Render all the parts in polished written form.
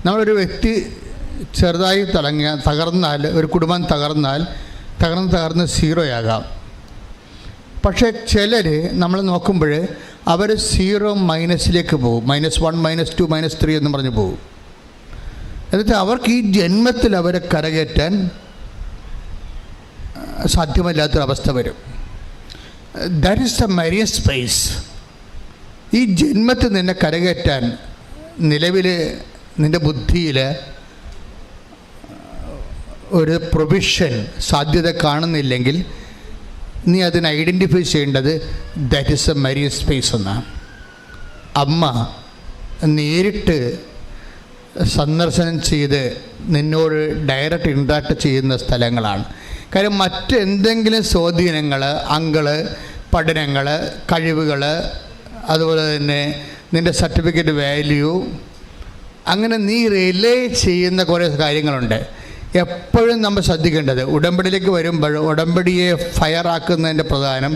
നമ്മളൊരു വ്യക്തി ചെറുതായി തകർന്നാൽ, ഒരു കുടുംബം തകർന്ന് സീറോയാകാം. പക്ഷേ ചിലർ നമ്മൾ നോക്കുമ്പോൾ അവർ സീറോ മൈനസിലേക്ക് പോകും. -1, -2, -3 എന്ന് പറഞ്ഞ് പോകും. എന്നിട്ട് അവർക്ക് ഈ ജന്മത്തിൽ അവരെ കരകയറ്റാൻ സാധ്യമല്ലാത്തൊരവസ്ഥ വരും. That is the Marian space. ഈ ജന്മത്തിൽ നിന്നെ കരകയറ്റാൻ നിലവിൽ നിൻ്റെ ബുദ്ധിയിൽ ഒരു പ്രൊവിഷൻ സാധ്യത കാണുന്നില്ലെങ്കിൽ നീ അതിനെ ഐഡൻറ്റിഫൈ ചെയ്യേണ്ടത് that is A Marian space എന്നാണ്. അമ്മ നേരിട്ട് സന്ദർശനം ചെയ്ത് നിന്നോട് ഡയറക്റ്റ് ഇൻട്രാക്ട് ചെയ്യുന്ന സ്ഥലങ്ങളാണ്. കാര്യം മറ്റെന്തെങ്കിലും സ്വാധീനങ്ങൾ, അങ്കിള്, പഠനങ്ങൾ, കഴിവുകൾ, അതുപോലെ തന്നെ നിൻ്റെ സർട്ടിഫിക്കറ്റ് വാല്യൂ, അങ്ങനെ നീ റിലേ ചെയ്യുന്ന കുറേ കാര്യങ്ങളുണ്ട്. എപ്പോഴും നമ്മൾ ശ്രദ്ധിക്കേണ്ടത്, ഉടമ്പടിയിലേക്ക് വരുമ്പോൾ ഉടമ്പടിയെ ഫയറാക്കുന്നതിൻ്റെ പ്രധാനം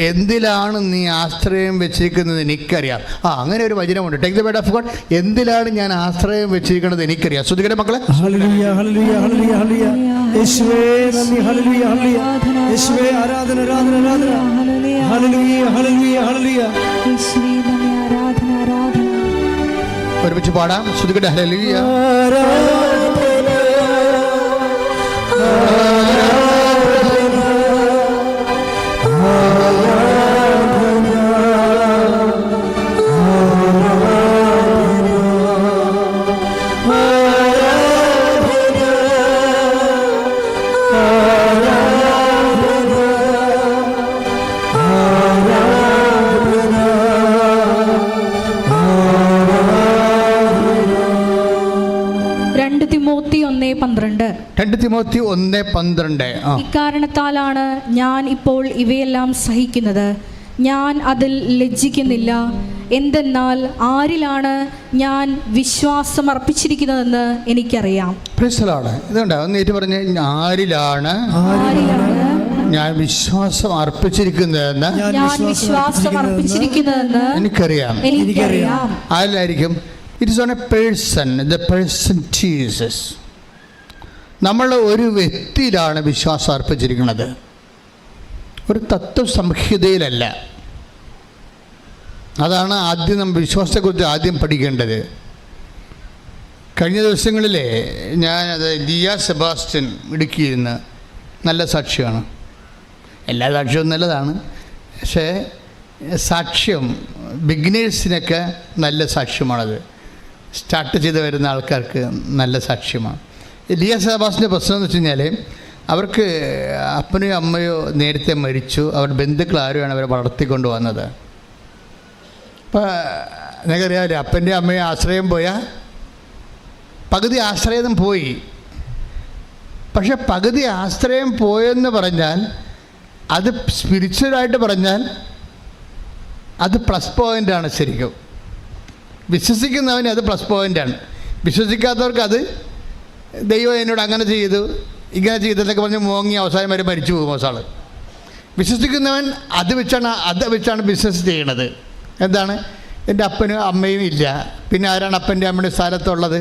എന്തിലാണ് നീ ആശ്രയം വെച്ചിരിക്കുന്നത് എനിക്കറിയാം. അങ്ങനെ ഒരു വചനമുണ്ട്, take the word of God. എന്തിലാണ് ഞാൻ ആശ്രയം വെച്ചിരിക്കുന്നത് എനിക്കറിയാം. ശ്രദ്ധിക്കട്ടെ മക്കളെ. Hallelujah hallelujah hallelujah hallelujah. യേശുവേ നന്ദി. Hallelujah hallelujah. യേശുവേ ആരാധന ആരാധന ആരാധന. Hallelujah hallelujah hallelujah. യേശുവേ നന്ദി. ആരാധന ആരാധന. ഒരുമിച്ച് പാടാം. ശ്രദ്ധിക്കട്ടെ. ഹല്ലേലൂയ. തിമോത്തി 1:12. ഇക്കാരണത്താലാണ് ഞാൻ ഇപ്പോൾ ഇവയെല്ലാം സഹിക്കുന്നത്. ഞാൻ അതിൽ ലജ്ജിക്കുന്നില്ല. എന്തെന്നാൽ ആരിലാണ് ഞാൻ വിശ്വാസം അർപ്പിച്ചിരിക്കുന്നതെന്ന് എനിക്കറിയാം. ഇതുണ്ട്, ഒന്ന് ഏറ്റു പറഞ്ഞ്, ആരിലാണ് ഞാൻ വിശ്വാസം അർപ്പിച്ചിരിക്കുന്നതെന്ന് എനിക്കറിയാം. ആരിലായിരിക്കും? It is on a person, the person Jesus. നമ്മൾ ഒരു വ്യക്തിയിലാണ് വിശ്വാസം അർപ്പിച്ചിരിക്കുന്നത്, ഒരു തത്വസംഹിതയിലല്ല. അതാണ് ആദ്യം നമ്മൾ വിശ്വാസത്തെക്കുറിച്ച് ആദ്യം പഠിക്കേണ്ടത്. കഴിഞ്ഞ ദിവസങ്ങളിലെ ഞാനത് ലിയ സെബാസ്റ്റ്യൻ ഇടുക്കിയിരുന്ന്, നല്ല സാക്ഷിയാണ്. എല്ലാ സാക്ഷ്യവും നല്ലതാണ്, പക്ഷേ സാക്ഷ്യം ബിഗിനേഴ്സിനൊക്കെ നല്ല സാക്ഷ്യമാണത്. സ്റ്റാർട്ട് ചെയ്ത് വരുന്ന ആൾക്കാർക്ക് നല്ല സാക്ഷ്യമാണ്. ലിയ സെബാസ്റ്റിൻ്റെ പ്രശ്നം എന്ന് വെച്ച് കഴിഞ്ഞാൽ, അവർക്ക് അപ്പനെയോ അമ്മയോ നേരത്തെ മരിച്ചു. അവരുടെ ബന്ധുക്കൾ ആരുമാണ് അവരെ വളർത്തിക്കൊണ്ട് വന്നത്. അപ്പോൾ നിങ്ങൾക്കറിയാമല്ലോ, അപ്പൻ്റെയും അമ്മയും ആശ്രയം പോയാൽ പകുതി ആശ്രയം പോയി. പക്ഷെ പകുതി ആശ്രയം പോയെന്ന് പറഞ്ഞാൽ അത് സ്പിരിച്വലായിട്ട് പറഞ്ഞാൽ അത് പ്ലസ് പോയിൻ്റാണ്. ശരിക്കും വിശ്വസിക്കുന്നവന് അത് പ്ലസ് പോയിൻ്റാണ്. വിശ്വസിക്കാത്തവർക്ക് അത് ദൈവം എന്നോട് അങ്ങനെ ചെയ്തു ഇങ്ങനെ ചെയ്തെന്നൊക്കെ പറഞ്ഞ് മോങ്ങി അവസാനം വരെ മരിച്ചു പോകും അവസാൾ. വിശ്വസിക്കുന്നവൻ അത് വെച്ചാണ് ബിസിനസ് ചെയ്യണത്. എന്താണ്? എൻ്റെ അപ്പനും അമ്മയും ഇല്ല, പിന്നെ ആരാണ് അപ്പൻ്റെ അമ്മയുടെ സ്ഥാനത്തുള്ളത്?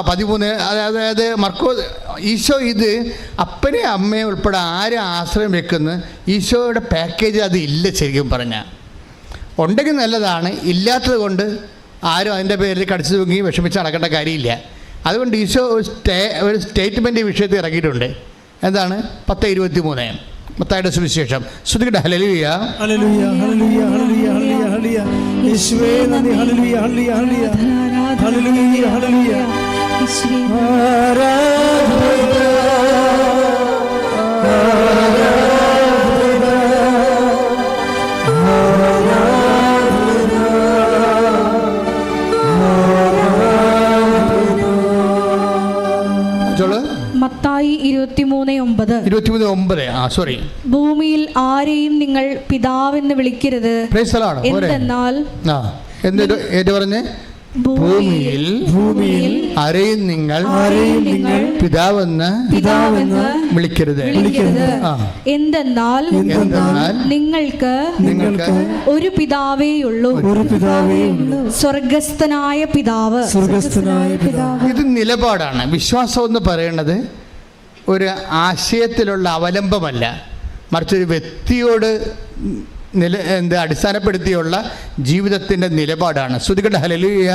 13. അതായത് ഈശോ ഇത് അപ്പനെ അമ്മയെ ഉൾപ്പെടെ ആരും ആശ്രയം വെക്കുന്നു. ഈശോയുടെ പാക്കേജ് അത് ഇല്ല. ശരിക്കും പറഞ്ഞാൽ ഉണ്ടെങ്കിൽ നല്ലതാണ്, ഇല്ലാത്തത് കൊണ്ട് ആരും അതിൻ്റെ പേരിൽ കടിച്ചു തൂങ്ങി വിഷമിച്ച് നടക്കേണ്ട കാര്യമില്ല. അതുകൊണ്ട് ഈശോ ഒരു സ്റ്റേറ്റ്മെൻറ്റ് വിഷയത്തിൽ ഇറങ്ങിയിട്ടുണ്ട്. എന്താണ്? 10:23 മത്തായിയുടെ സുവിശേഷം. ശ്രദ്ധിക്കട്ടെ. Hallelujah hallelujah hallelujah hallelujah hallelujah. യേശുവേ നന്ദി. Hallelujah hallelujah hallelujah hallelujah hallelujah. യേശുവേ മത്തായി 23:9. സോറി. ഭൂമിയിൽ ആരെയും നിങ്ങൾ പിതാവെന്ന് വിളിക്കരുത്. എന്തെന്നാൽ പറഞ്ഞേ, ഭൂമിയിൽ ആരെയും നിങ്ങൾ പിതാവെന്ന് വിളിക്കരുത്. എന്തെന്നാൽ നിങ്ങൾക്ക് ഒരു പിതാവേയുള്ളൂ, സ്വർഗസ്ഥനായ പിതാവ്. ഇത് നിലപാടാണ്. വിശ്വാസം എന്ന് പറയുന്നത് ഒരു ആശയത്തിലുള്ള അവലംബമല്ല, മറിച്ചൊരു വ്യക്തിയോട് അടിസ്ഥാനപ്പെടുത്തിയുള്ള ജീവിതത്തിന്റെ നിലപാടാണ്. ശ്രുതികട്ടെ ഹല്ലേലൂയ.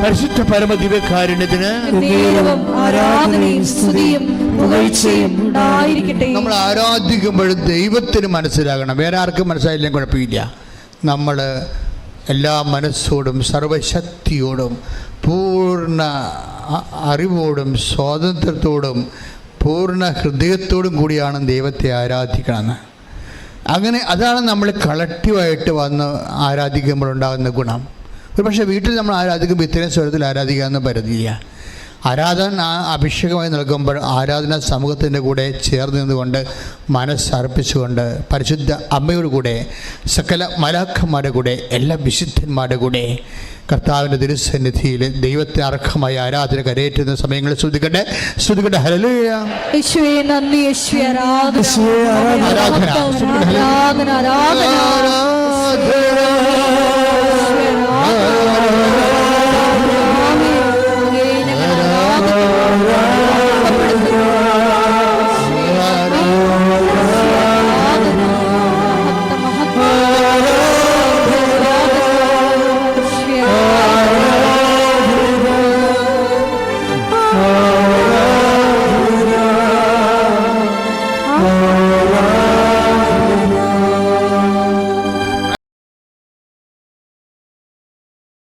പരിശുദ്ധ പരമദിവ്യകാരുണ്യത്തിന് നമ്മൾ ആരാധിക്കുമ്പോഴും ദൈവത്തിന് മനസ്സിലാകണം. വേറെ ആർക്കും മനസ്സിലായില്ലെങ്കിൽ കുഴപ്പമില്ല. നമ്മൾ എല്ലാ മനസ്സോടും സർവശക്തിയോടും പൂർണ്ണ അറിവോടും സ്വാതന്ത്ര്യത്തോടും പൂർണ്ണ ഹൃദയത്തോടും കൂടിയാണ് ദൈവത്തെ ആരാധിക്കണമെന്ന്. അങ്ങനെ അതാണ് നമ്മൾ കളക്റ്റീവായിട്ട് വന്ന് ആരാധിക്കുമ്പോഴുണ്ടാകുന്ന ഗുണം. ഒരു പക്ഷേ വീട്ടിൽ നമ്മൾ ആരാധിക്കുമ്പോൾ ഇത്രയും സ്വരത്തിൽ ആരാധിക്കാമെന്ന് പരിധിയില്ല. ആരാധന അഭിഷേകമായി നൽകുമ്പോൾ ആരാധന സമൂഹത്തിൻ്റെ കൂടെ ചേർന്ന് നിന്നുകൊണ്ട് മനസ്സർപ്പിച്ചുകൊണ്ട് പരിശുദ്ധ അമ്മയുടെ കൂടെ സകല മലാഖന്മാരുടെ കൂടെ എല്ലാ വിശുദ്ധന്മാരുടെ കൂടെ കർത്താവിൻ്റെ തിരുസന്നിധിയിൽ ദൈവത്തെ അർഹമായ ആരാധന കരയേറ്റുന്ന സമയങ്ങളിൽ ശ്രദ്ധിക്കട്ടെ. ഹല്ലേലൂയ. യേശുവേ നന്ദി, യേശുവേ ആരാധന. ആരാധന.